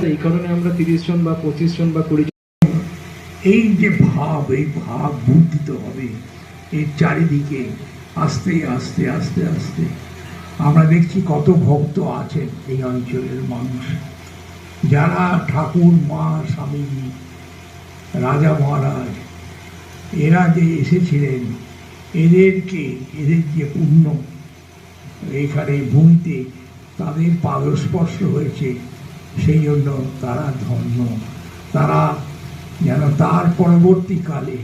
এই কারণে আমরা 30 জন বা 25 জন বা 20 জন এই যে ভাব, এই ভাব বর্ধিত হবে এর চারিদিকে আস্তে আস্তে আস্তে আস্তে। আমরা দেখছি কত ভক্ত আছেন এই অঞ্চলের মানুষ, যারা ঠাকুর, মা, স্বামীজি, রাজা মহারাজ এরা যে এসেছিলেন, এদের যে পুণ্য এখানে ভূমিতে তাদের পাদস্পর্শ হয়েছে, সেই জন্য তারা ধন্য। তারা যেন তার পরবর্তীকালে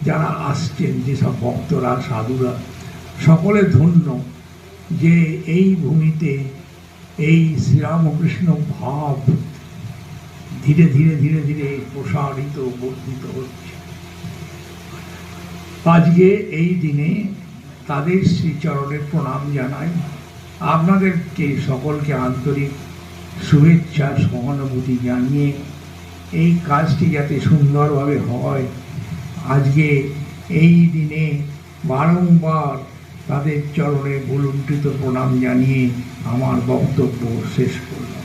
যারা আসছেন, যেসব ভক্তরা, সাধুরা, সকলে ধন্য যে এই ভূমিতে এই শ্রীরামকৃষ্ণ ভাব ধীরে ধীরে ধীরে ধীরে প্রসারিত, বর্ধিত হচ্ছে। আজকে এই দিনে তাদের শ্রীচরণে প্রণাম জানাই। আপনাদেরকে সকলকে আন্তরিক শুভেচ্ছা, সহানুভূতি জানিয়ে এই কাজটি যাতে সুন্দরভাবে হয়, আজকে এই দিনে বারংবার তাদের চরণে ভুলুণ্ঠিত প্রণাম জানিয়ে আমার বক্তব্য শেষ করলাম।